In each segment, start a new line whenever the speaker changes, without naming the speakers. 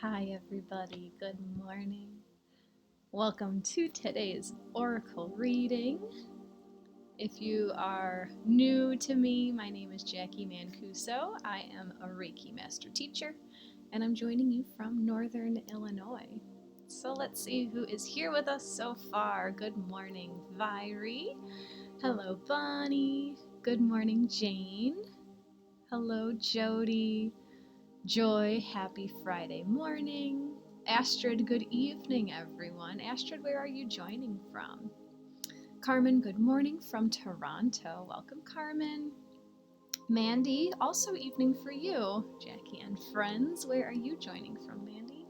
Hi everybody, good morning. Welcome to today's Oracle reading. If you are new to me, my name is Jacqui Mancuso. I am a Reiki Master Teacher, and I'm joining you from Northern Illinois. So let's see who is here with us so far. Good morning, Vairi. Hello, Bonnie. Good morning, Jane. Hello, Jody. Joy, happy Friday morning. Astrid, good evening, everyone. Astrid, where are you joining from? Carmen, good morning from Toronto. Welcome, Carmen. Mandy, also evening for you. Jackie and friends, where are you joining from, Mandy?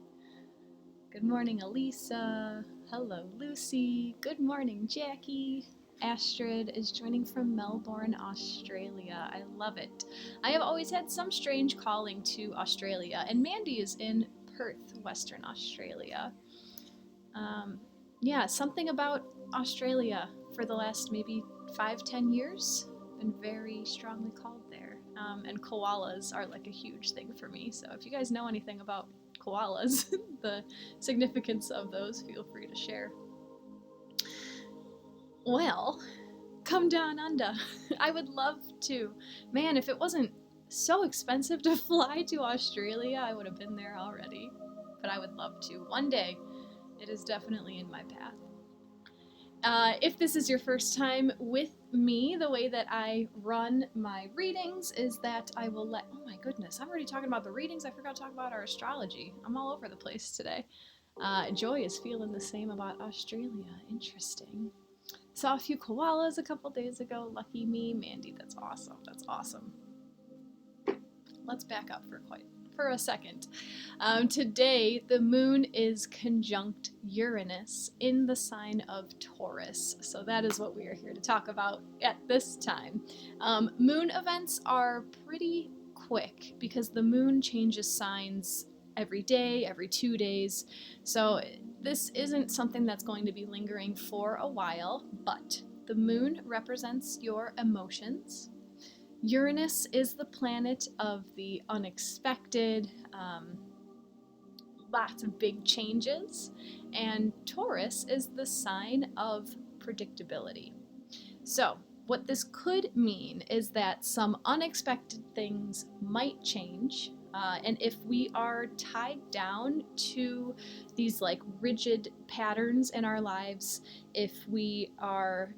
Good morning, Elisa. Hello, Lucy. Good morning, Jackie. Astrid is joining from Melbourne, Australia. I love it. I have always had some strange calling to Australia, and Mandy is in Perth, Western Australia. Yeah, something about Australia for the last maybe 5-10 years. Been very strongly called there. And koalas are like a huge thing for me. So if you guys know anything about koalas, the significance of those, feel free to share. Well, come down under. I would love to. Man, if it wasn't so expensive to fly to Australia, I would have been there already. But I would love to. One day, it is definitely in my path. If this is your first time with me, the way that I run my readings is that I will let... Oh my goodness, I'm already talking about the readings. I forgot to talk about our astrology. I'm all over the place today. Joy is feeling the same about Australia. Interesting. Saw a few koalas a couple days ago. Lucky me. Mandy, that's awesome. That's awesome. Let's back up for a second. Today, the moon is conjunct Uranus in the sign of Taurus. So that is what we are here to talk about at this time. Moon events are pretty quick because the moon changes signs every day, every 2 days. So this isn't something that's going to be lingering for a while, but the moon represents your emotions. Uranus is the planet of the unexpected, lots of big changes, and Taurus is the sign of predictability. So, what this could mean is that some unexpected things might change, and if we are tied down to these like rigid patterns in our lives, if we are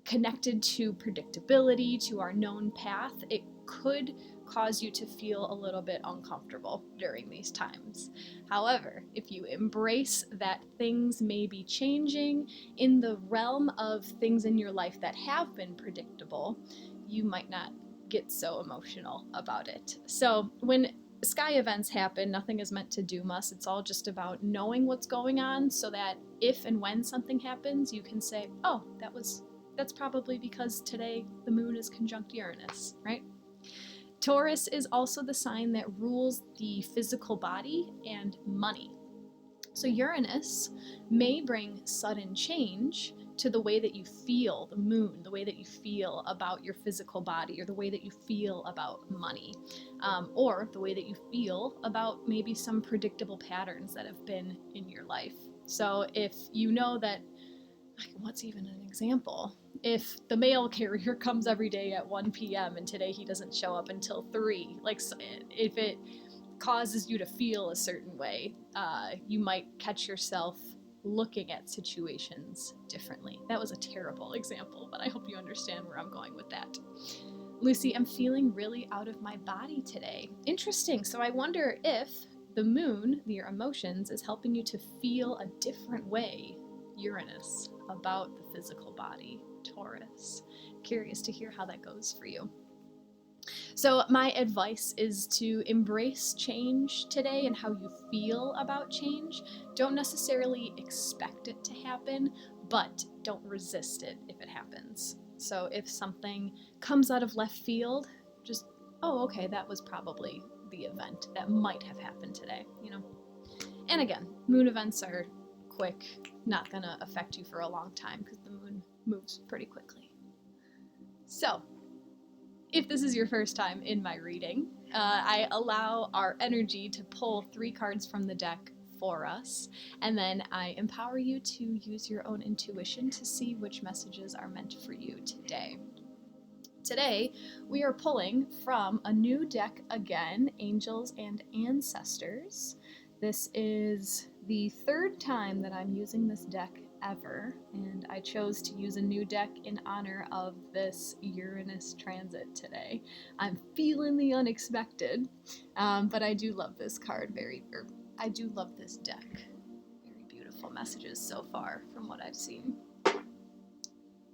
connected to predictability, to our known path, it could cause you to feel a little bit uncomfortable during these times. However, if you embrace that things may be changing in the realm of things in your life that have been predictable, you might not get so emotional about it. So when sky events happen, nothing is meant to doom us. It's all just about knowing what's going on so that if and when something happens, you can say, oh, that's probably because today the moon is conjunct Uranus, right? Taurus is also the sign that rules the physical body and money. So Uranus may bring sudden change to the way that you feel the moon, the way that you feel about your physical body, or the way that you feel about money, or the way that you feel about maybe some predictable patterns that have been in your life. So if you know that, what's even an example? If the mail carrier comes every day at 1 p.m. and today he doesn't show up until 3, like if it causes you to feel a certain way, you might catch yourself looking at situations differently. That was a terrible example, but I hope you understand where I'm going with that. Lucy, I'm feeling really out of my body today. Interesting. So I wonder if the moon, your emotions, is helping you to feel a different way, Uranus, about the physical body, Taurus. Curious to hear how that goes for you. So my advice is to embrace change today and how you feel about change. Don't necessarily expect it to happen, but don't resist it if it happens. So if something comes out of left field, just, oh, okay, that was probably the event that might have happened today, you know? And again, moon events are quick, not gonna affect you for a long time because the moon moves pretty quickly. So, if this is your first time in my reading, I allow our energy to pull 3 cards from the deck for us, and then I empower you to use your own intuition to see which messages are meant for you today. Today, we are pulling from a new deck again, Angels and Ancestors. This is the 3rd time that I'm using this deck ever, and I chose to use a new deck in honor of this Uranus transit today. I'm feeling the unexpected, but I do love this card I do love this deck. Very beautiful messages so far from what I've seen.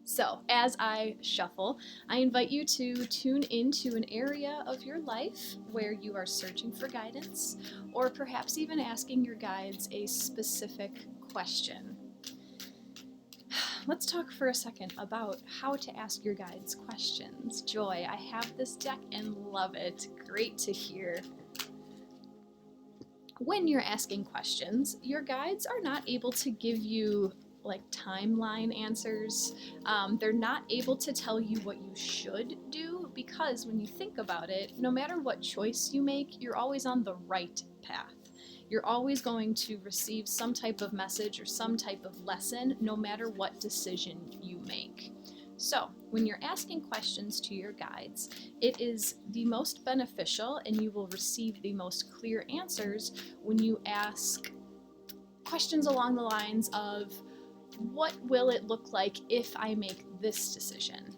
So, as I shuffle, I invite you to tune into an area of your life where you are searching for guidance, or perhaps even asking your guides a specific question. Let's talk for a second about how to ask your guides questions. Joy, I have this deck and love it. Great to hear. When you're asking questions, your guides are not able to give you like timeline answers. They're not able to tell you what you should do, because when you think about it, no matter what choice you make, you're always on the right path. You're always going to receive some type of message or some type of lesson, no matter what decision you make. So, when you're asking questions to your guides, it is the most beneficial and you will receive the most clear answers when you ask questions along the lines of, what will it look like if I make this decision?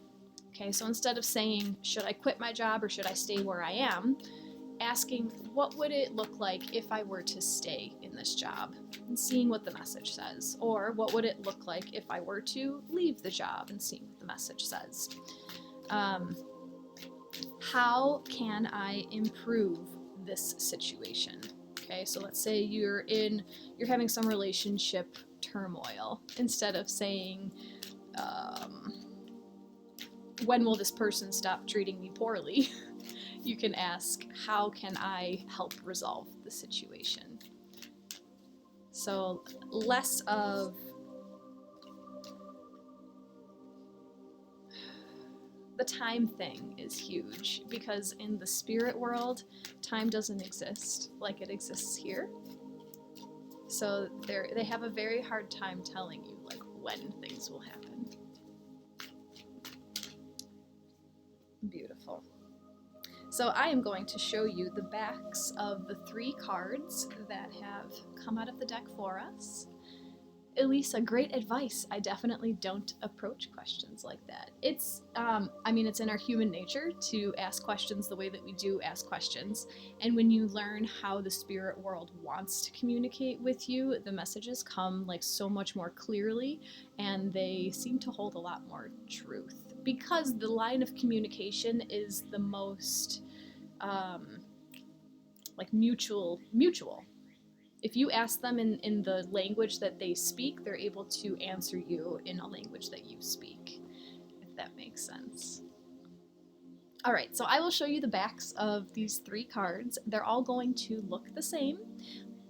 Okay, so instead of saying, should I quit my job or should I stay where I am? Asking, what would it look like if I were to stay in this job? And seeing what the message says. Or what would it look like if I were to leave the job? And seeing what the message says. How can I improve this situation? Okay, so let's say you're having some relationship turmoil. Instead of saying, when will this person stop treating me poorly? You can ask, how can I help resolve the situation? So less of the time thing is huge, because in the spirit world, time doesn't exist like it exists here. So they have a very hard time telling you like when things will happen. Beautiful. So I am going to show you the backs of the 3 cards that have come out of the deck for us. Elisa, great advice. I definitely don't approach questions like that. It's in our human nature to ask questions the way that we do ask questions. And when you learn how the spirit world wants to communicate with you, the messages come like so much more clearly, and they seem to hold a lot more truth. Because the line of communication is the most mutual. If you ask them in the language that they speak, they're able to answer you in a language that you speak, if that makes sense. All right, so I will show you the backs of these 3 cards. They're all going to look the same,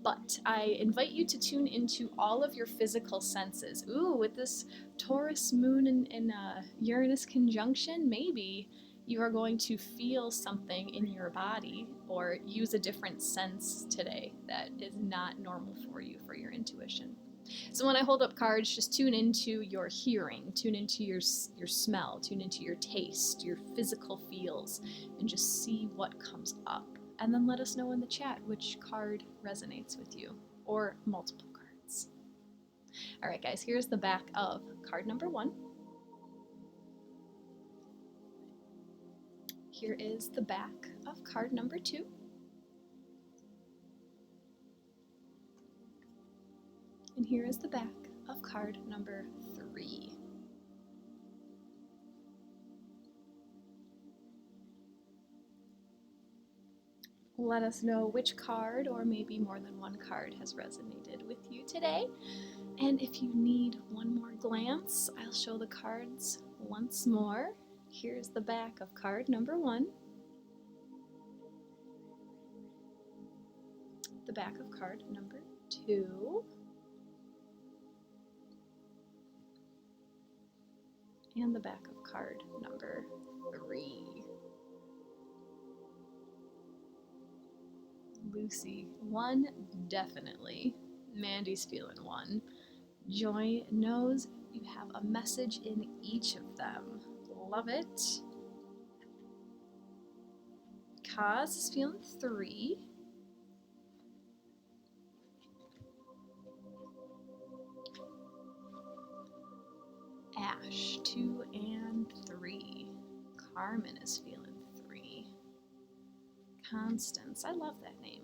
but I invite you to tune into all of your physical senses. Ooh, with this Taurus moon and Uranus conjunction, maybe you are going to feel something in your body or use a different sense today that is not normal for you, for your intuition. So when I hold up cards, just tune into your hearing, tune into your smell, tune into your taste, your physical feels, and just see what comes up. And then let us know in the chat which card resonates with you, or multiple cards. All right, guys, here's the back of card number 1. Here is the back of card number 2. And here is the back of card number 3. Let us know which card, or maybe more than one card, has resonated with you today. And if you need one more glance, I'll show the cards once more. Here's the back of card number 1. The back of card number 2. And the back of card number 3. Lucy, 1 definitely. Mandy's feeling 1. Joy knows you have a message in each of them. Love it. Kaz is feeling 3. Ash, 2 and 3. Carmen is feeling 3. Constance, I love that name.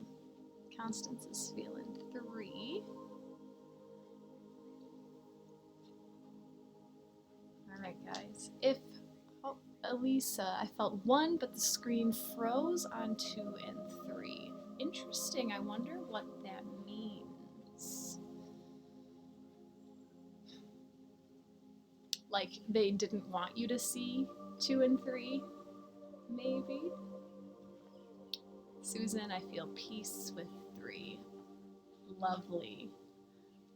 Constance is feeling 3. Alright guys, Elisa, I felt 1, but the screen froze on 2 and 3. Interesting, I wonder what that means. Like, they didn't want you to see 2 and 3, maybe? Susan, I feel peace with 3. Lovely.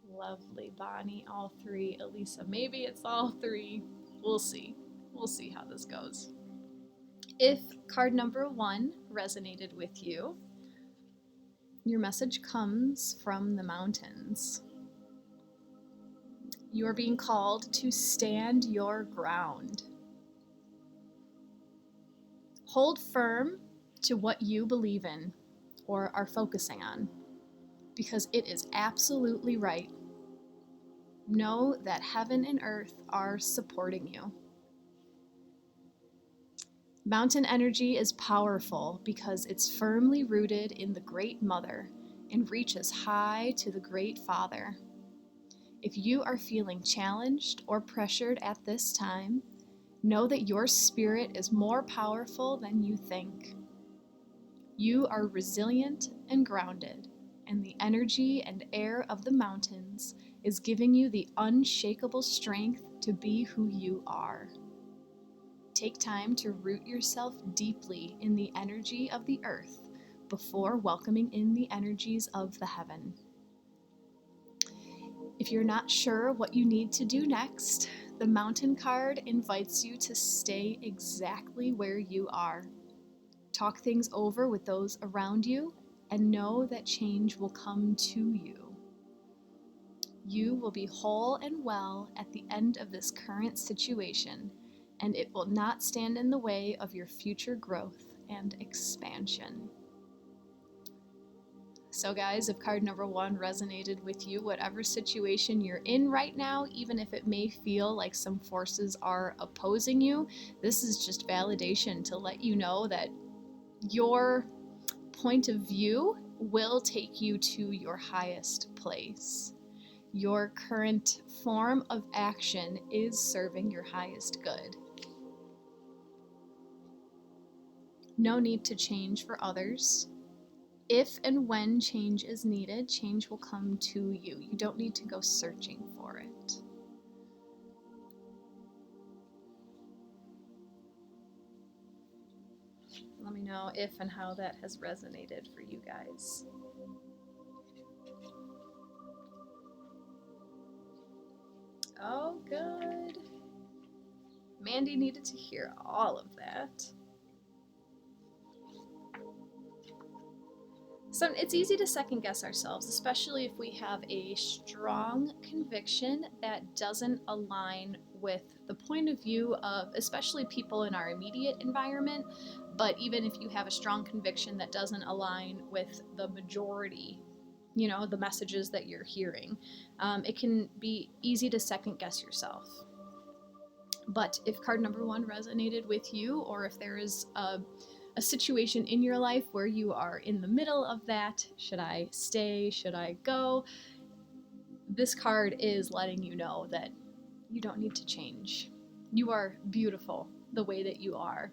Lovely. Bonnie, all 3. Elisa, maybe it's all 3. We'll see. We'll see how this goes. If card number 1 resonated with you, your message comes from the mountains. You are being called to stand your ground. Hold firm to what you believe in or are focusing on, because it is absolutely right. Know that heaven and earth are supporting you. Mountain energy is powerful because it's firmly rooted in the Great Mother and reaches high to the Great Father. If you are feeling challenged or pressured at this time, know that your spirit is more powerful than you think. You are resilient and grounded, and the energy and air of the mountains is giving you the unshakable strength to be who you are. Take time to root yourself deeply in the energy of the earth before welcoming in the energies of the heaven. If you're not sure what you need to do next, the mountain card invites you to stay exactly where you are. Talk things over with those around you and know that change will come to you. You will be whole and well at the end of this current situation, and it will not stand in the way of your future growth and expansion. So guys, if card number 1 resonated with you, whatever situation you're in right now, even if it may feel like some forces are opposing you, this is just validation to let you know that your point of view will take you to your highest place. Your current form of action is serving your highest good. No need to change for others. If and when change is needed, change will come to you. You don't need to go searching for it. Let me know if and how that has resonated for you guys. Oh, good. Mandy needed to hear all of that. So it's easy to second guess ourselves, especially if we have a strong conviction that doesn't align with the point of view of especially people in our immediate environment, but even if you have a strong conviction that doesn't align with the majority, you know, the messages that you're hearing, it can be easy to second guess yourself. But if card number 1 resonated with you, or if there is a situation in your life where you are in the middle of that, should I stay, should I go? This card is letting you know that you don't need to change. You are beautiful the way that you are.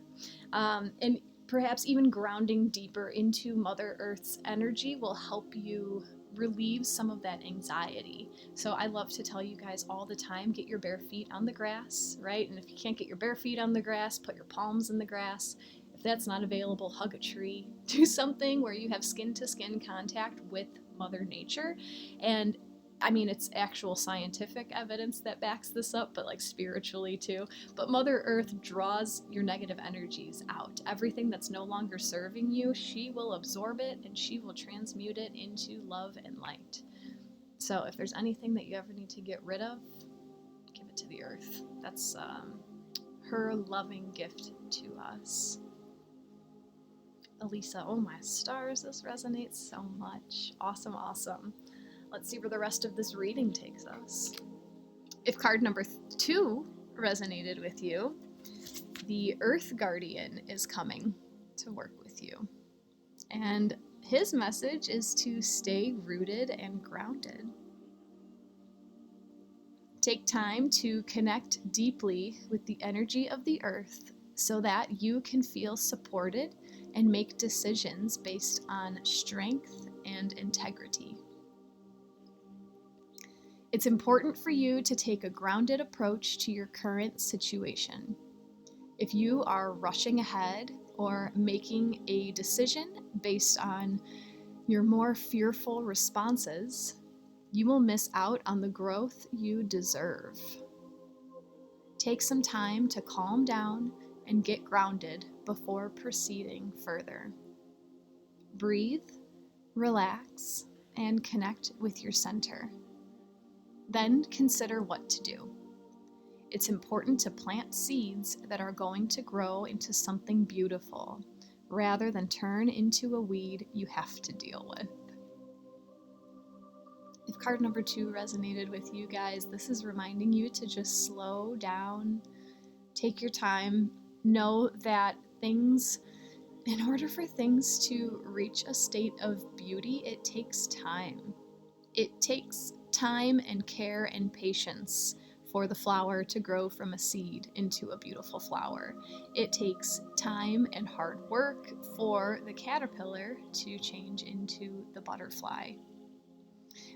And perhaps even grounding deeper into Mother Earth's energy will help you relieve some of that anxiety. So I love to tell you guys all the time, get your bare feet on the grass, right? And if you can't get your bare feet on the grass, put your palms in the grass. If that's not available, hug a tree. Do something where you have skin-to-skin contact with Mother Nature. And I mean, it's actual scientific evidence that backs this up, but like spiritually too. But Mother Earth draws your negative energies out. Everything that's no longer serving you, she will absorb it and she will transmute it into love and light. So if there's anything that you ever need to get rid of, give it to the earth. That's her loving gift to us. Elisa, oh my stars, this resonates so much. Awesome, awesome. Let's see where the rest of this reading takes us. If card number 2 resonated with you, the Earth Guardian is coming to work with you. And his message is to stay rooted and grounded. Take time to connect deeply with the energy of the earth so that you can feel supported and make decisions based on strength and integrity. It's important for you to take a grounded approach to your current situation. If you are rushing ahead or making a decision based on your more fearful responses, you will miss out on the growth you deserve. Take some time to calm down and get grounded before proceeding further. Breathe, relax, and connect with your center. Then consider what to do. It's important to plant seeds that are going to grow into something beautiful, rather than turn into a weed you have to deal with. If card number 2 resonated with you guys, this is reminding you to just slow down, take your time, know that in order for things to reach a state of beauty, it takes time. It takes time and care and patience for the flower to grow from a seed into a beautiful flower. It takes time and hard work for the caterpillar to change into the butterfly.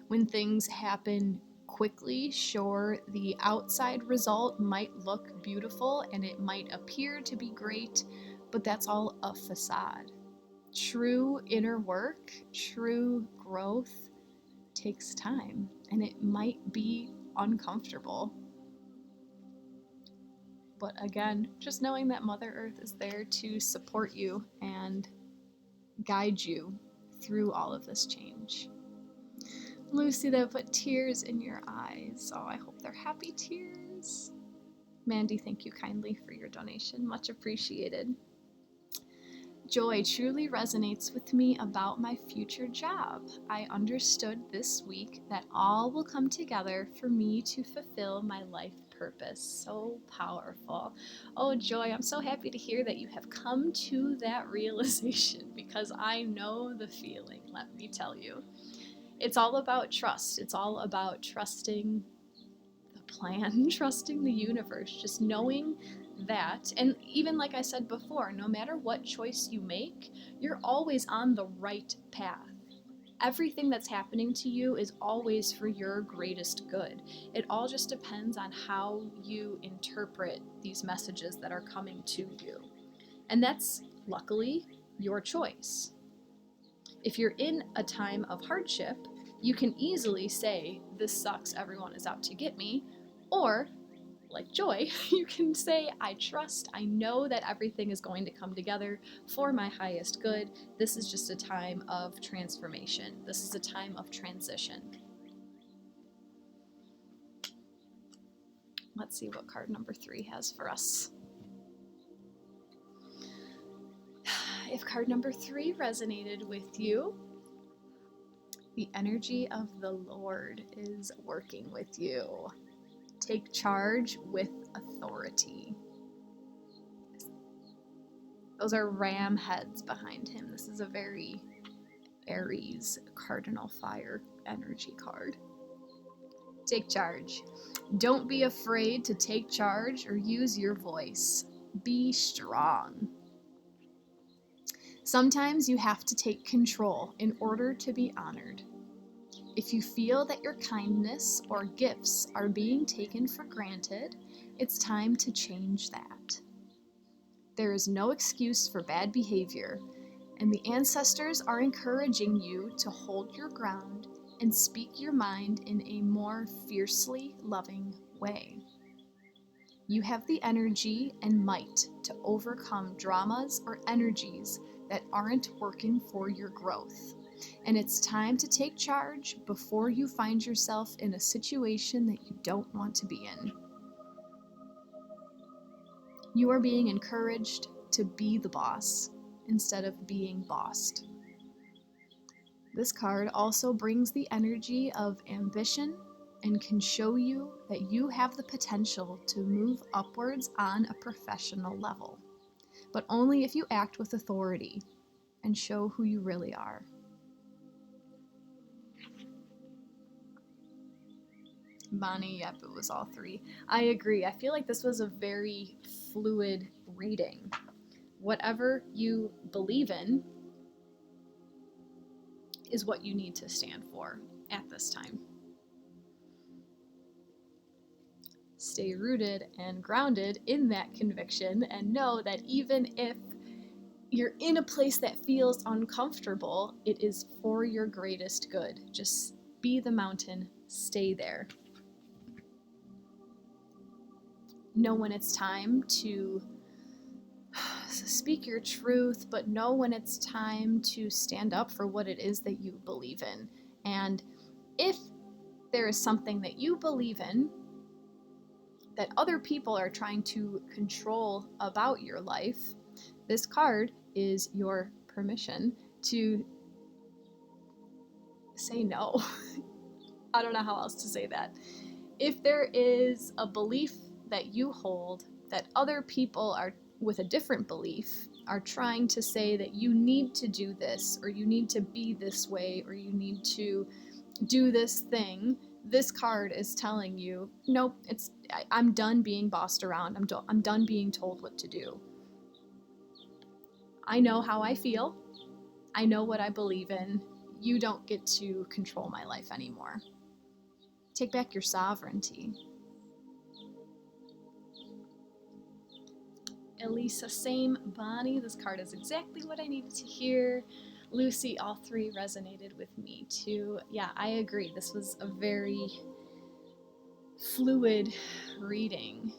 When things happen quickly, sure, the outside result might look beautiful and it might appear to be great, but that's all a facade. True inner work, true growth takes time, and it might be uncomfortable. But again, just knowing that Mother Earth is there to support you and guide you through all of this change. Lucy, that put tears in your eyes. Oh, I hope they're happy tears. Mandy, thank you kindly for your donation. Much appreciated. Joy truly resonates with me about my future job. I understood this week that all will come together for me to fulfill my life purpose. So powerful. Oh, Joy, I'm so happy to hear that you have come to that realization, because I know the feeling, let me tell you. It's all about trust. It's all about trusting the plan, trusting the universe, just knowing that. And even like I said before, no matter what choice you make, you're always on the right path. Everything that's happening to you is always for your greatest good. It all just depends on how you interpret these messages that are coming to you. And that's, luckily, your choice. If you're in a time of hardship, you can easily say, this sucks, everyone is out to get me. Or, like Joy, you can say, I trust, I know that everything is going to come together for my highest good. This is just a time of transformation. This is a time of transition. Let's see what card number 3 has for us. If card number 3 resonated with you, the energy of the Lord is working with you. Take charge with authority. Those are ram heads behind him. This is a very Aries cardinal fire energy card. Take charge. Don't be afraid to take charge or use your voice. Be strong. Sometimes you have to take control in order to be honored. If you feel that your kindness or gifts are being taken for granted, it's time to change that. There is no excuse for bad behavior, and the ancestors are encouraging you to hold your ground and speak your mind in a more fiercely loving way. You have the energy and might to overcome dramas or energies that aren't working for your growth. And it's time to take charge before you find yourself in a situation that you don't want to be in. You are being encouraged to be the boss instead of being bossed. This card also brings the energy of ambition and can show you that you have the potential to move upwards on a professional level, but only if you act with authority and show who you really are. Bonnie, yep, it was all three. I agree. I feel like this was a very fluid reading. Whatever you believe in is what you need to stand for at this time. Stay rooted and grounded in that conviction and know that even if you're in a place that feels uncomfortable, it is for your greatest good. Just be the mountain, stay there. Know when it's time to speak your truth, but know when it's time to stand up for what it is that you believe in. And if there is something that you believe in that other people are trying to control about your life, this card is your permission to say no. I don't know how else to say that. If there is a belief that you hold that other people are with a different belief are trying to say that you need to do this, or you need to be this way, or you need to do this thing, this card is telling you, nope, I'm done being bossed around. I'm done being told what to do. I know how I feel. I know what I believe in. You don't get to control my life anymore. Take back your sovereignty. Elisa, same. Bonnie, this card is exactly what I needed to hear. Lucy, all three resonated with me too. Yeah, I agree. This was a very fluid reading.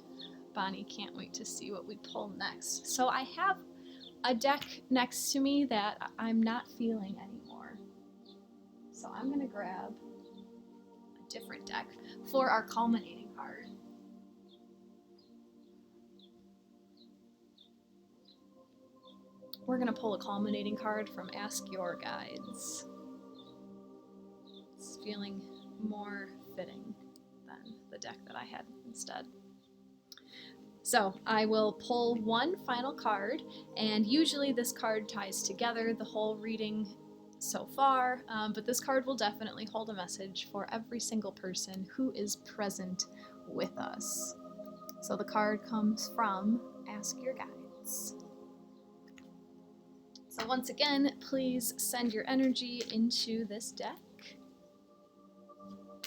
Bonnie, can't wait to see what we pull next. So I have a deck next to me that I'm not feeling anymore. So I'm going to grab a different deck for our culminating card. We're going to pull a culminating card from Ask Your Guides. It's feeling more fitting than the deck that I had instead. So I will pull one final card, and usually this card ties together the whole reading so far, but this card will definitely hold a message for every single person who is present with us. So the card comes from Ask Your Guides. So once again, please send your energy into this deck.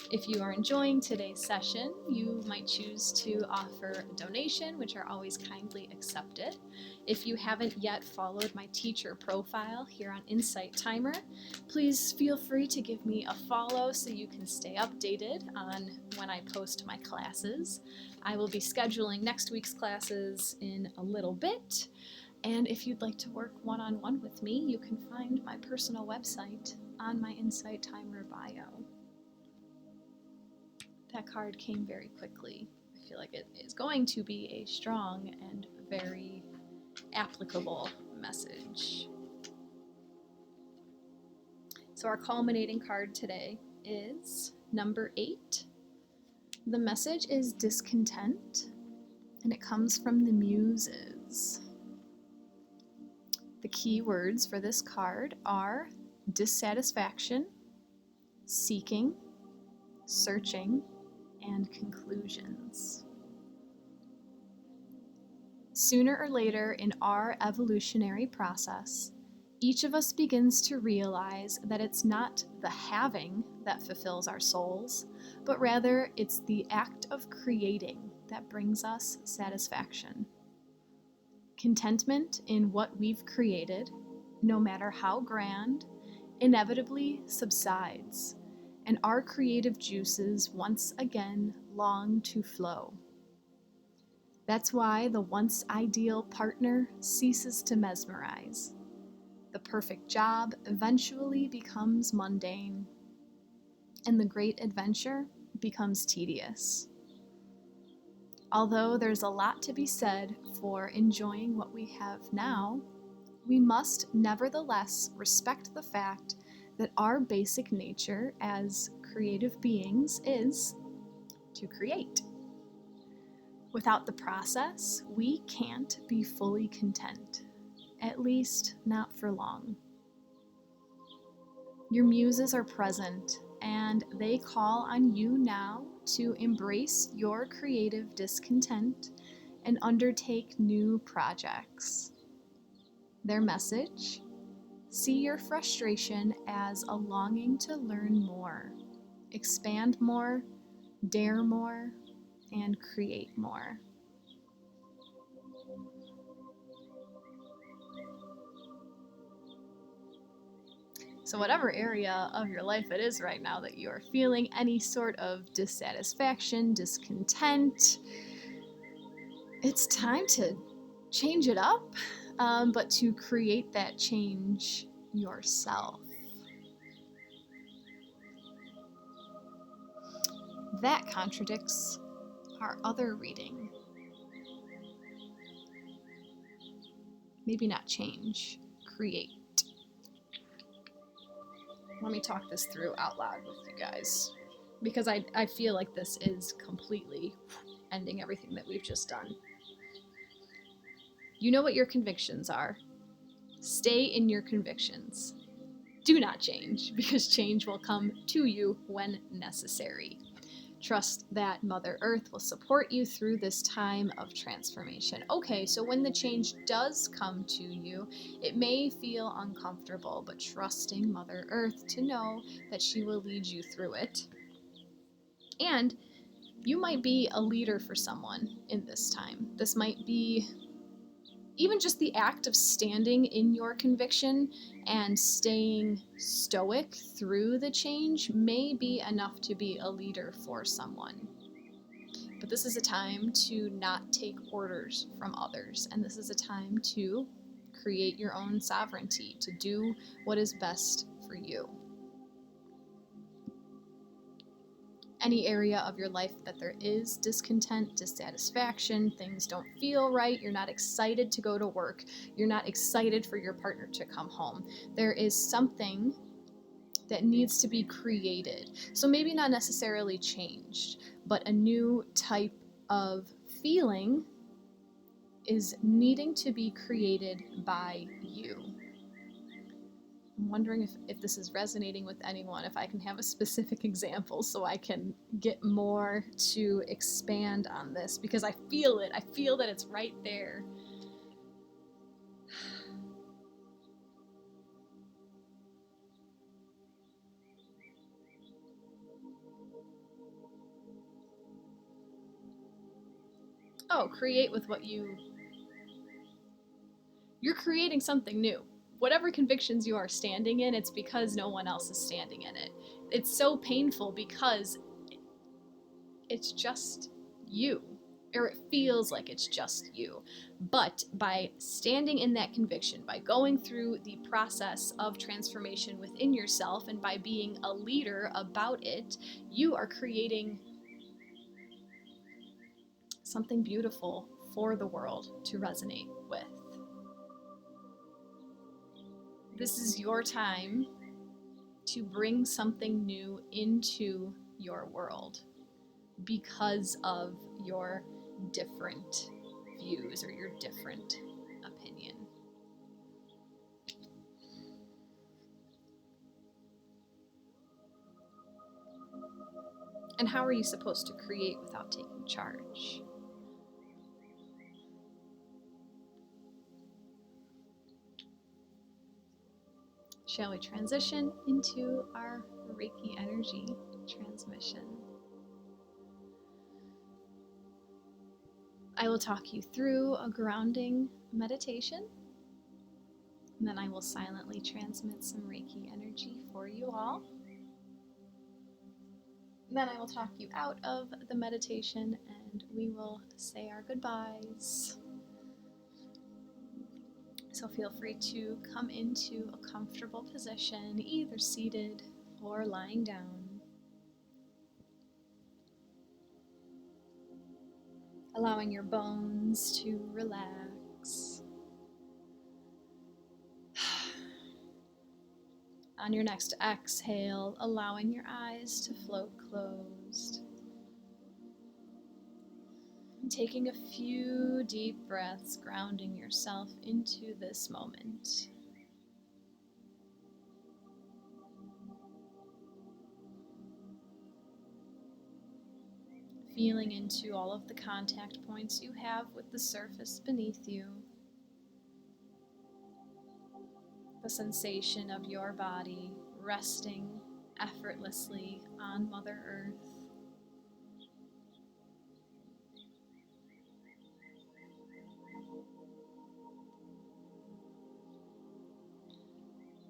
If you are enjoying today's session, you might choose to offer a donation, which are always kindly accepted. If you haven't yet followed my teacher profile here on Insight Timer, please feel free to give me a follow so you can stay updated on when I post my classes. I will be scheduling next week's classes in a little bit. And if you'd like to work one-on-one with me, you can find my personal website on my Insight Timer bio. That card came very quickly. I feel like it is going to be a strong and very applicable message. So our culminating card today is number 8. The message is discontent, and it comes from the Muses. The key words for this card are dissatisfaction, seeking, searching, and conclusions. Sooner or later in our evolutionary process, each of us begins to realize that it's not the having that fulfills our souls, but rather it's the act of creating that brings us satisfaction. Contentment in what we've created, no matter how grand, inevitably subsides, and our creative juices once again long to flow. That's why the once ideal partner ceases to mesmerize. The perfect job eventually becomes mundane, and the great adventure becomes tedious. Although there's a lot to be said for enjoying what we have now, we must nevertheless respect the fact that our basic nature as creative beings is to create. Without the process, we can't be fully content, at least not for long. Your muses are present, and they call on you now to embrace your creative discontent and undertake new projects. Their message: see your frustration as a longing to learn more, expand more, dare more, and create more. So whatever area of your life it is right now that you are feeling any sort of dissatisfaction, discontent, it's time to change it up, but to create that change yourself. That contradicts our other reading. Maybe not change, create. Let me talk this through out loud with you guys, because I feel like this is completely ending everything that we've just done. You know what your convictions are. Stay in your convictions. Do not change, because change will come to you when necessary. Trust that Mother Earth will support you through this time of transformation. Okay, so when the change does come to you, it may feel uncomfortable, but trusting Mother Earth to know that she will lead you through it. And you might be a leader for someone in this time. This might be even just the act of standing in your conviction and staying stoic through the change may be enough to be a leader for someone. But this is a time to not take orders from others, and this is a time to create your own sovereignty, to do what is best for you. Any area of your life that there is discontent, dissatisfaction, things don't feel right, you're not excited to go to work, you're not excited for your partner to come home. There is something that needs to be created. So maybe not necessarily changed, but a new type of feeling is needing to be created by you. I'm wondering if this is resonating with anyone, if I can have a specific example so I can get more to expand on this, because I feel it. I feel that it's right there. Oh, create with what you're creating something new. Whatever convictions you are standing in, it's because no one else is standing in it. It's so painful because it's just you, or it feels like it's just you. But by standing in that conviction, by going through the process of transformation within yourself, and by being a leader about it, you are creating something beautiful for the world to resonate with. This is your time to bring something new into your world because of your different views or your different opinion. And how are you supposed to create without taking charge? Shall we transition into our Reiki energy transmission? I will talk you through a grounding meditation, and then I will silently transmit some Reiki energy for you all. Then I will talk you out of the meditation and we will say our goodbyes. So feel free to come into a comfortable position, either seated or lying down. Allowing your bones to relax. On your next exhale, allowing your eyes to float closed. Taking a few deep breaths, grounding yourself into this moment. Feeling into all of the contact points you have with the surface beneath you. The sensation of your body resting effortlessly on Mother Earth.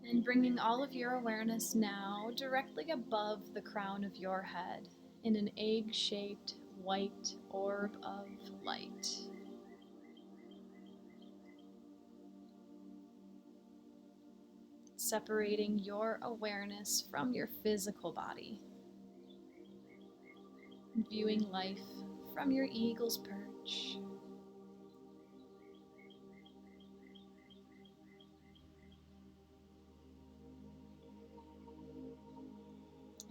And bringing all of your awareness now directly above the crown of your head in an egg-shaped white orb of light. Separating your awareness from your physical body. Viewing life from your eagle's perch.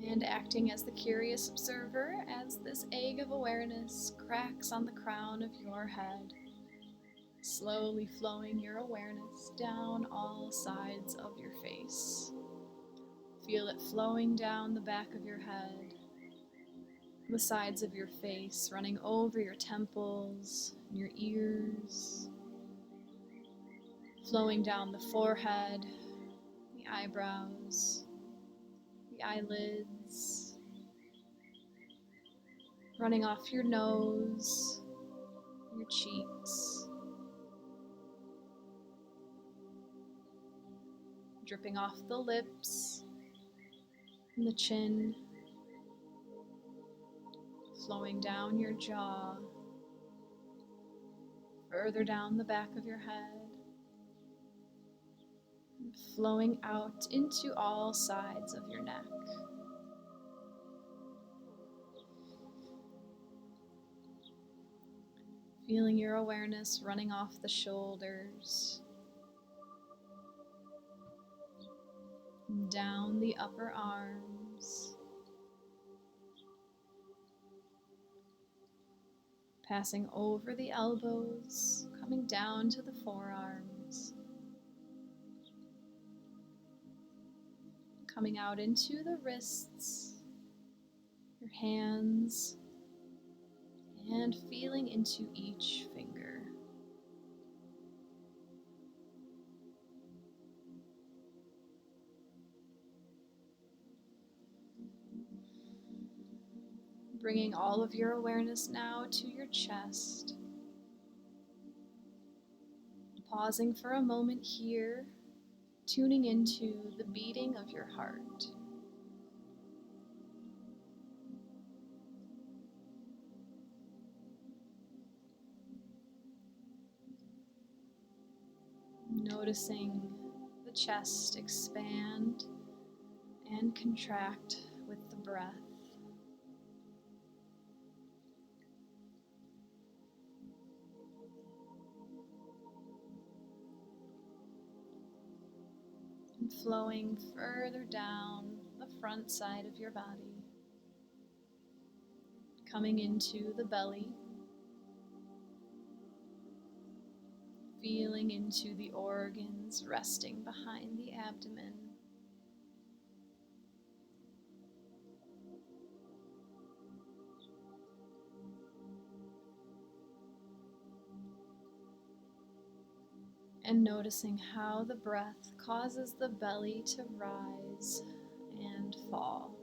And acting as the curious observer as this egg of awareness cracks on the crown of your head, slowly flowing your awareness down all sides of your face. Feel it flowing down the back of your head, the sides of your face, running over your temples, your ears, flowing down the forehead, the eyebrows, the eyelids, running off your nose, your cheeks, dripping off the lips and the chin, flowing down your jaw, further down the back of your head, and flowing out into all sides of your neck. Feeling your awareness running off the shoulders, down the upper arms, passing over the elbows, coming down to the forearms, coming out into the wrists, your hands, and feeling into each finger. Bringing all of your awareness now to your chest. Pausing for a moment here, tuning into the beating of your heart. Noticing the chest expand and contract with the breath. And flowing further down the front side of your body, coming into the belly, feeling into the organs resting behind the abdomen. And noticing how the breath causes the belly to rise and fall.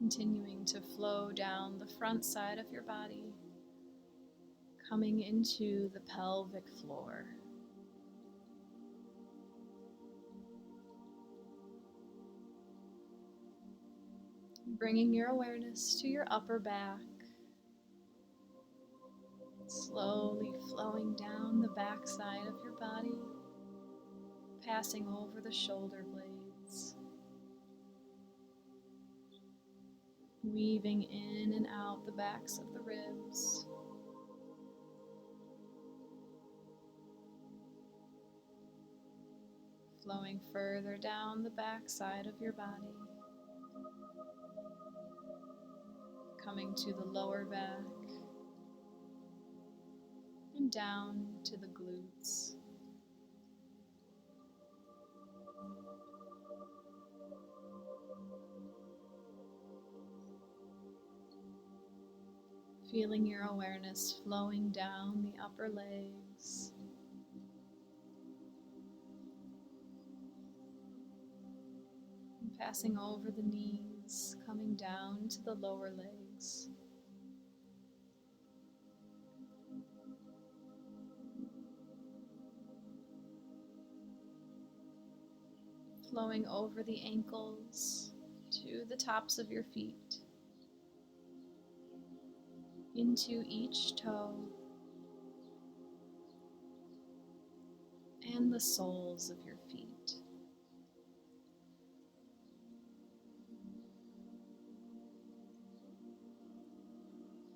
Continuing to flow down the front side of your body, coming into the pelvic floor. Bringing your awareness to your upper back, slowly flowing down the back side of your body, passing over the shoulder blades, weaving in and out the backs of the ribs, flowing further down the back side of your body, coming to the lower back and down to the glutes. Feeling your awareness flowing down the upper legs, and passing over the knees, coming down to the lower legs. Flowing over the ankles to the tops of your feet, into each toe, and the soles of your feet.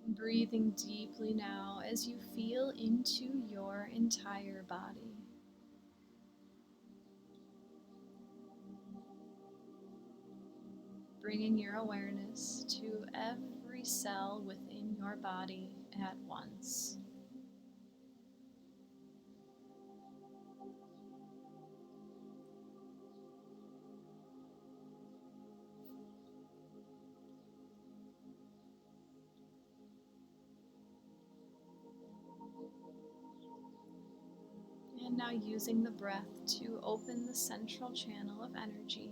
Breathing deeply now as you feel into your entire body. Bringing your awareness to every cell within your body at once. And now using the breath to open the central channel of energy.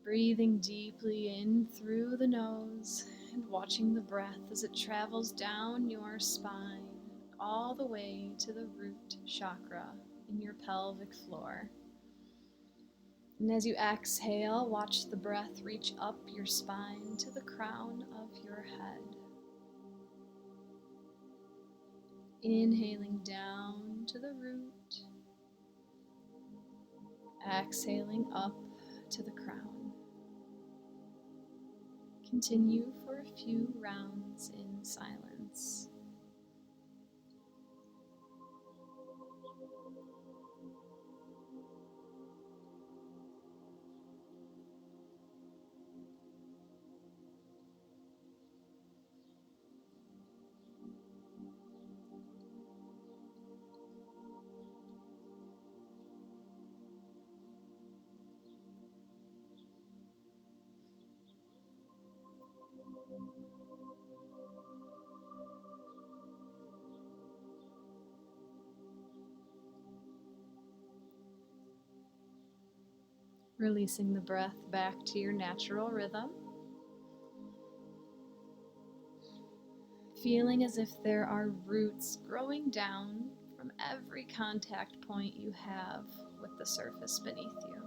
Breathing deeply in through the nose and watching the breath as it travels down your spine all the way to the root chakra in your pelvic floor. And as you exhale, watch the breath reach up your spine to the crown of your head. Inhaling down to the root, exhaling up to the crown. Continue for a few rounds in silence. Releasing the breath back to your natural rhythm. Feeling as if there are roots growing down from every contact point you have with the surface beneath you.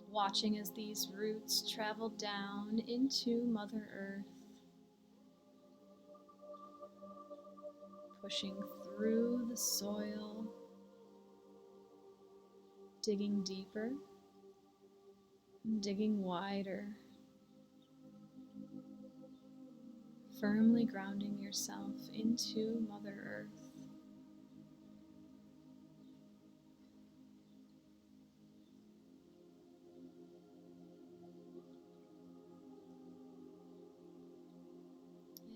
Watching as these roots travel down into Mother Earth, pushing through the soil, digging deeper, and digging wider, firmly grounding yourself into Mother Earth.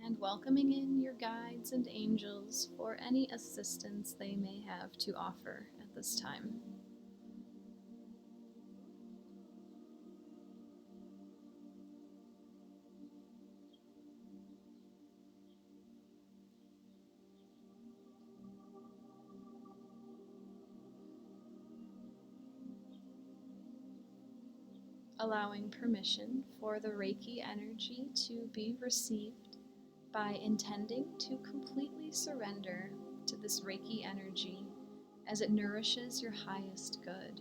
And welcoming in your guides and angels for any assistance they may have to offer at this time. allowing permission for the Reiki energy to be received by intending to completely surrender to this Reiki energy as it nourishes your highest good.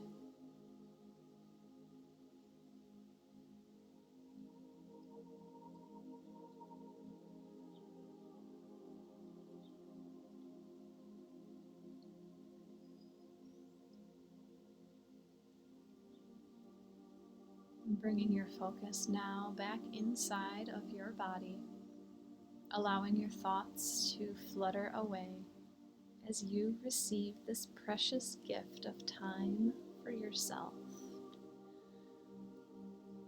Bringing your focus now back inside of your body, allowing your thoughts to flutter away as you receive this precious gift of time for yourself.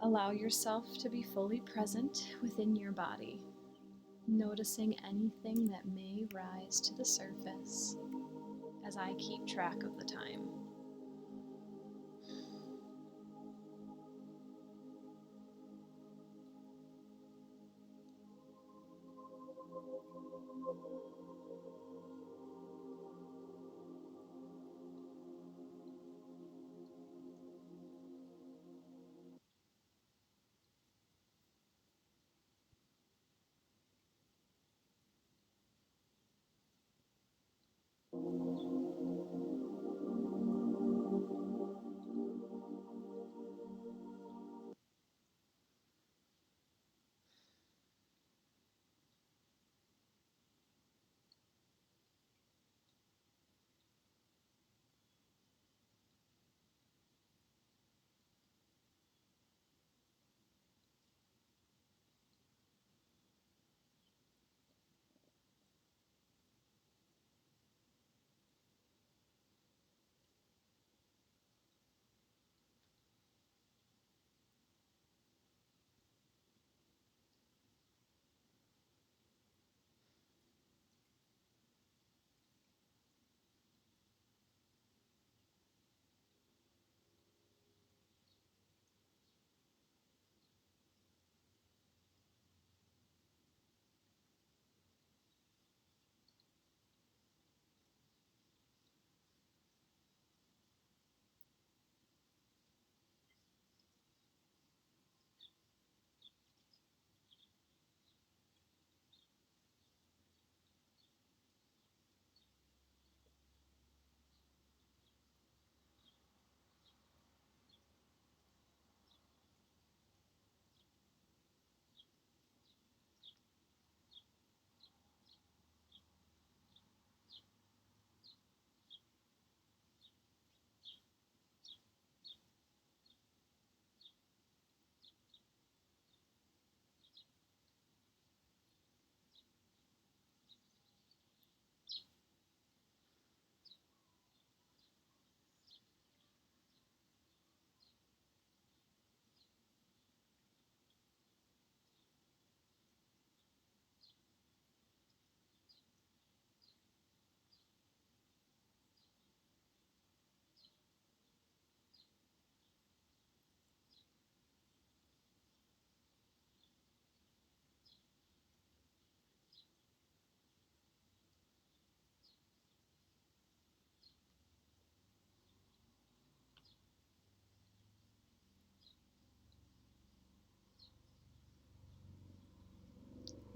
Allow yourself to be fully present within your body, noticing anything that may rise to the surface as I keep track of the time.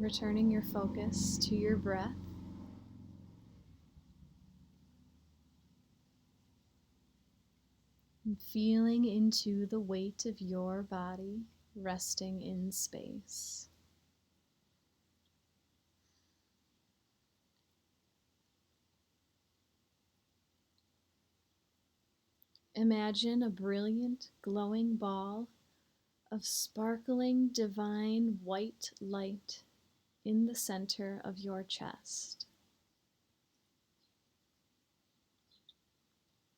Returning your focus to your breath, and feeling into the weight of your body resting in space. Imagine a brilliant, glowing ball of sparkling, divine white light in the center of your chest.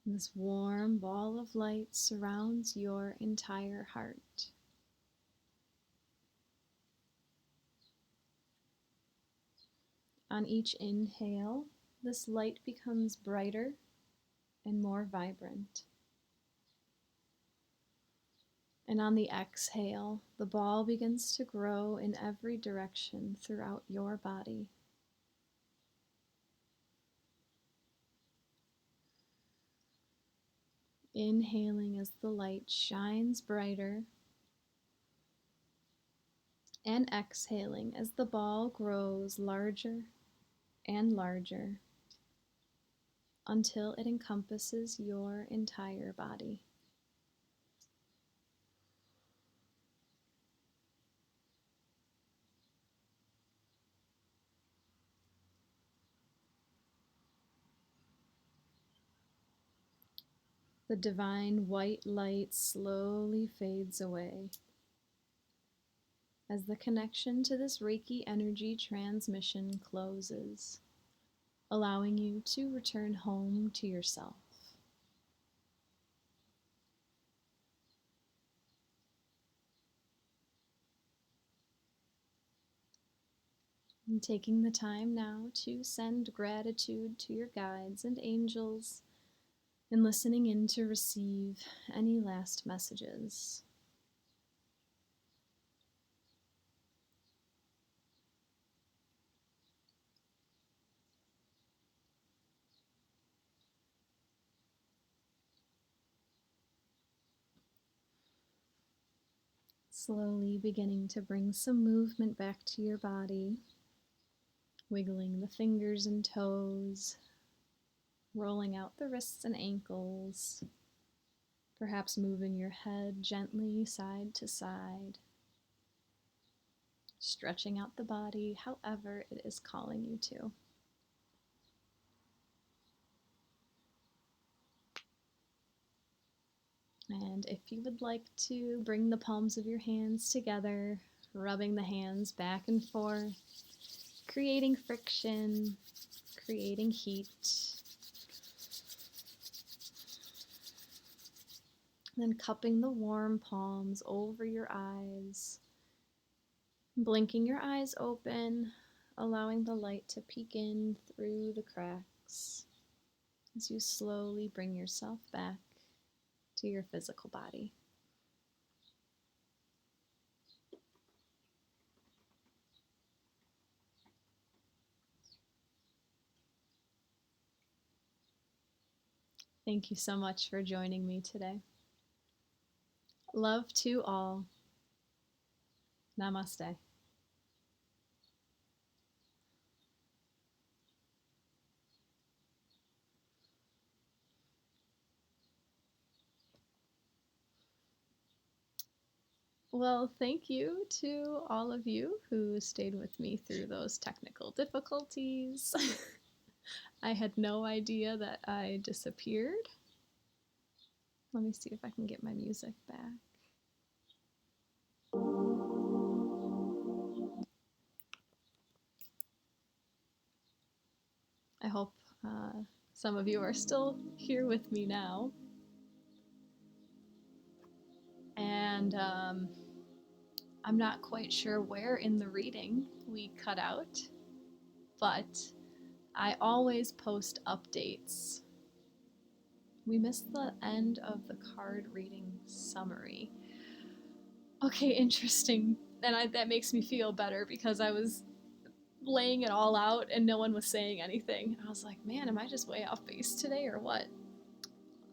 This warm ball of light surrounds your entire heart. On each inhale, this light becomes brighter and more vibrant. And on the exhale, the ball begins to grow in every direction throughout your body. Inhaling as the light shines brighter And exhaling as the ball grows larger and larger until it encompasses your entire body. The divine white light slowly fades away as the connection to this Reiki energy transmission closes, allowing you to return home to yourself. And taking the time now to send gratitude to your guides and angels and listening in to receive any last messages. Slowly beginning to bring some movement back to your body, wiggling the fingers and toes, rolling out the wrists and ankles, perhaps moving your head gently side to side, stretching out the body however it is calling you to. And if you would like to bring the palms of your hands together, rubbing the hands back and forth, creating friction, creating heat. Then cupping the warm palms over your eyes, blinking your eyes open, allowing the light to peek in through the cracks as you slowly bring yourself back to your physical body. Thank you so much for joining me today. Love to all. Namaste. Well, thank you to all of you who stayed with me through those technical difficulties. I had no idea that I disappeared. Let me see if I can get my music back. I hope some of you are still here with me now. And I'm not quite sure where in the reading we cut out, but I always post updates. We missed the end of the card reading summary. Okay, interesting. And that makes me feel better because I was laying it all out and no one was saying anything. I was like, man, am I just way off base today or what?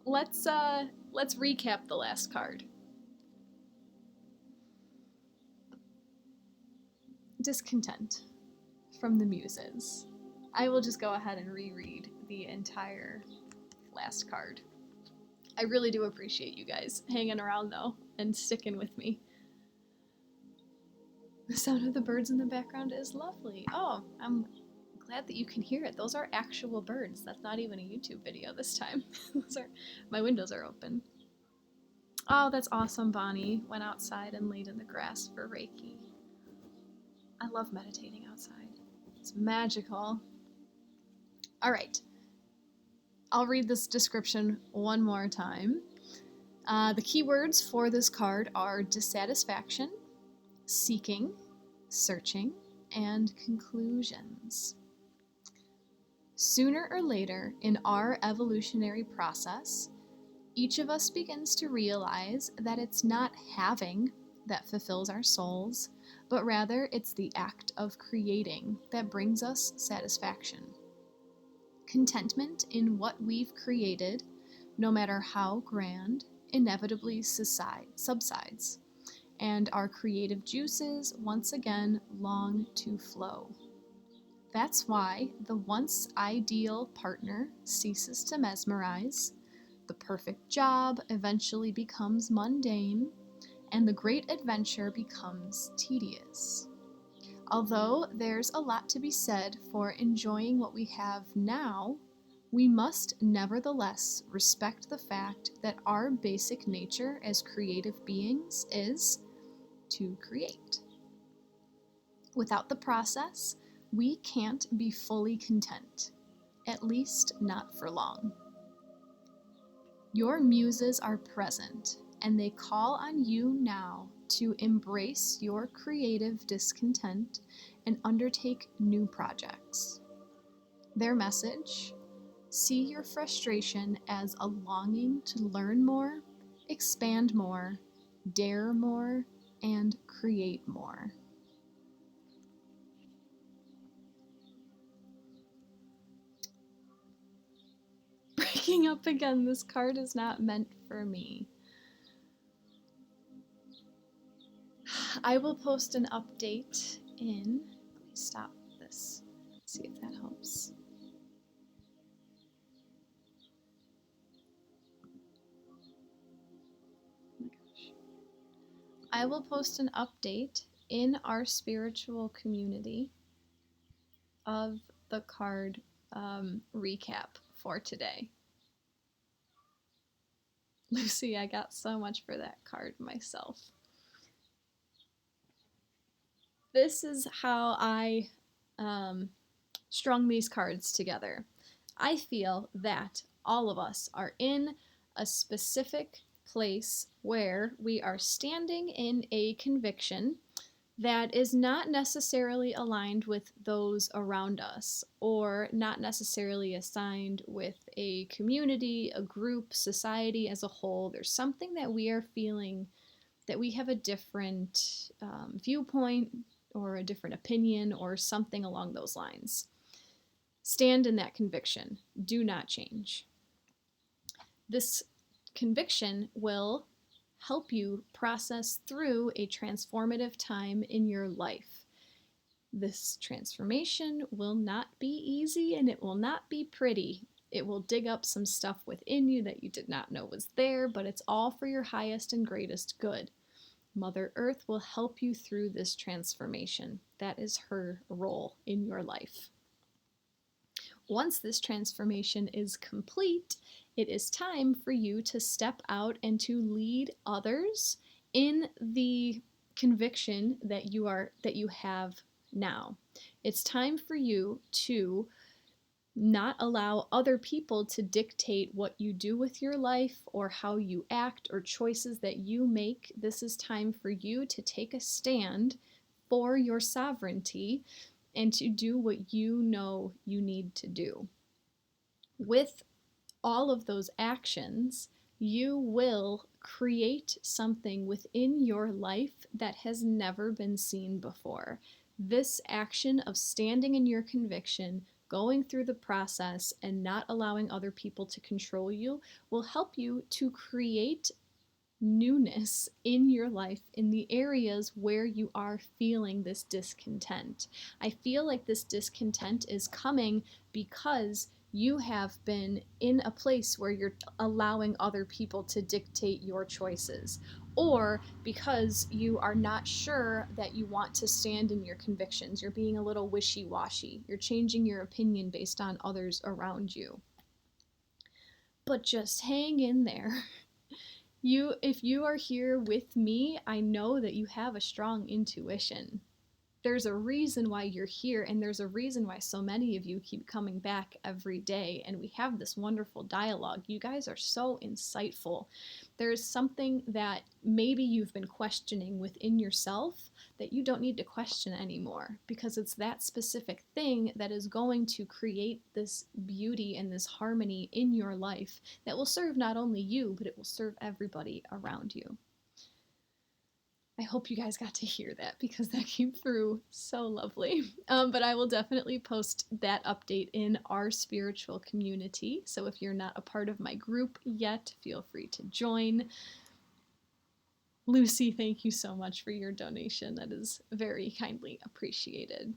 Let's recap the last card. Discontent from the Muses. I will just go ahead and reread the entire last card. I really do appreciate you guys hanging around though and sticking with me. The sound of the birds in the background is lovely. Oh, I'm glad that you can hear it. Those are actual birds. That's not even a YouTube video this time. My windows are open. Oh, that's awesome, Bonnie. Went outside and laid in the grass for Reiki. I love meditating outside. It's magical. All right. I'll read this description one more time. The keywords for this card are dissatisfaction, seeking, searching, and conclusions. Sooner or later in our evolutionary process, each of us begins to realize that it's not having that fulfills our souls, but rather it's the act of creating that brings us satisfaction. Contentment in what we've created, no matter how grand, inevitably subsides, and our creative juices once again long to flow. That's why the once ideal partner ceases to mesmerize, the perfect job eventually becomes mundane, and the great adventure becomes tedious. Although there's a lot to be said for enjoying what we have now, we must nevertheless respect the fact that our basic nature as creative beings is to create. Without the process, we can't be fully content, at least not for long. Your muses are present, and they call on you now to embrace your creative discontent and undertake new projects. Their message: see your frustration as a longing to learn more, expand more, dare more, and create more. Breaking up again, this card is not meant for me. I will post an update in, let me stop this, see if that helps. Oh my gosh. I will post an update in our spiritual community of the card recap for today. Lucy, I got so much for that card myself. This is how I strung these cards together. I feel that all of us are in a specific place where we are standing in a conviction that is not necessarily aligned with those around us, or not necessarily assigned with a community, a group, society as a whole. There's something that we are feeling that we have a different viewpoint or a different opinion or something along those lines. Stand in that conviction. Do not change. This conviction will help you process through a transformative time in your life. This transformation will not be easy and it will not be pretty. It will dig up some stuff within you that you did not know was there, but it's all for your highest and greatest good. Mother Earth will help you through this transformation. That is her role in your life. Once this transformation is complete, it is time for you to step out and to lead others in the conviction that you have now. It's time for you to not allow other people to dictate what you do with your life or how you act or choices that you make. This is time for you to take a stand for your sovereignty and to do what you know you need to do. With all of those actions, you will create something within your life that has never been seen before. This action of standing in your conviction, going through the process, and not allowing other people to control you will help you to create newness in your life in the areas where you are feeling this discontent. I feel like this discontent is coming because you have been in a place where you're allowing other people to dictate your choices, or because you are not sure that you want to stand in your convictions. You're being a little wishy-washy. You're changing your opinion based on others around you. But just hang in there. If you are here with me, I know that you have a strong intuition. There's a reason why you're here, and there's a reason why so many of you keep coming back every day, and we have this wonderful dialogue. You guys are so insightful. There's something that maybe you've been questioning within yourself that you don't need to question anymore, because it's that specific thing that is going to create this beauty and this harmony in your life that will serve not only you, but it will serve everybody around you. I hope you guys got to hear that, because that came through so lovely. But I will definitely post that update in our spiritual community. So if you're not a part of my group yet, feel free to join. Lucy, thank you so much for your donation. That is very kindly appreciated.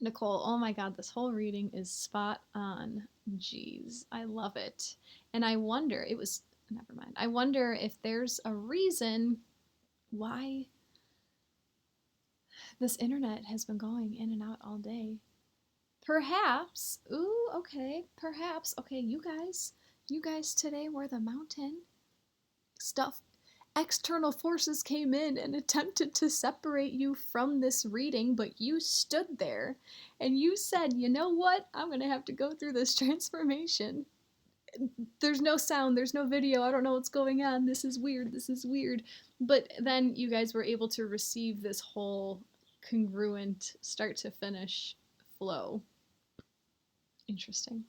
Nicole, oh my God, this whole reading is spot on. Jeez, I love it. And I wonder, never mind. I wonder if there's a reason why this internet has been going in and out all day. Perhaps, perhaps, you guys today were the mountain stuff. External forces came in and attempted to separate you from this reading, but you stood there and you said, you know what? I'm going to have to go through this transformation. There's no sound, there's no video, I don't know what's going on. This is weird. But then you guys were able to receive this whole congruent start to finish flow. Interesting.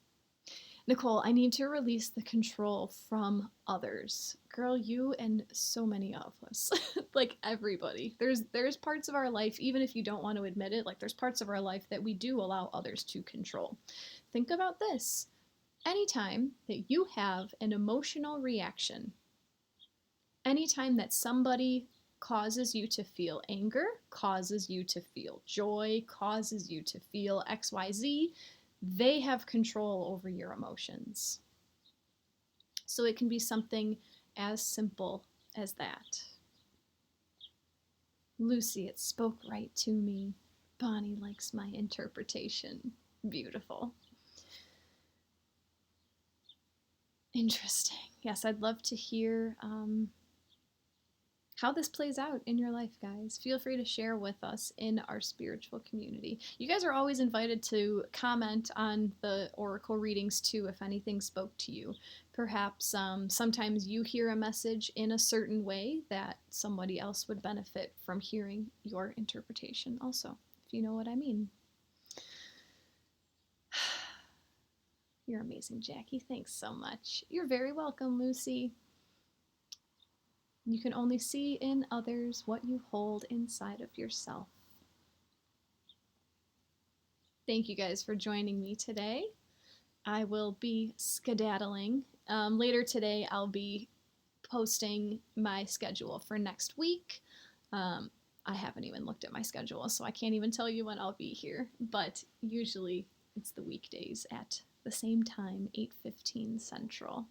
Nicole, I need to release the control from others. Girl, you and so many of us, like everybody. There's parts of our life, even if you don't want to admit it, like there's parts of our life that we do allow others to control. Think about this. Anytime that you have an emotional reaction, anytime that somebody causes you to feel anger, causes you to feel joy, causes you to feel XYZ, they have control over your emotions. So it can be something as simple as that. Lucy, it spoke right to me. Bonnie likes my interpretation. Beautiful. Interesting. Yes, I'd love to hear how this plays out in your life, guys. Feel free to share with us in our spiritual community. You guys are always invited to comment on the oracle readings too if anything spoke to you. Perhaps sometimes you hear a message in a certain way that somebody else would benefit from hearing your interpretation also, if you know what I mean. You're amazing, Jacqui. Thanks so much. You're very welcome, Lucy. You can only see in others what you hold inside of yourself. Thank you guys for joining me today. I will be skedaddling. Later today, I'll be posting my schedule for next week. I haven't even looked at my schedule, so I can't even tell you when I'll be here. But usually it's the weekdays at the same time, 8:15 Central.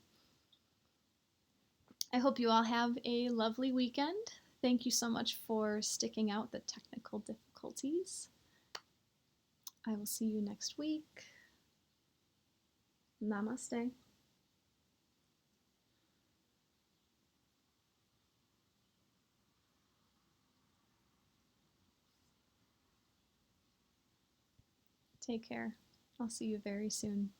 I hope you all have a lovely weekend. Thank you so much for sticking out the technical difficulties. I will see you next week. Namaste. Take care. I'll see you very soon.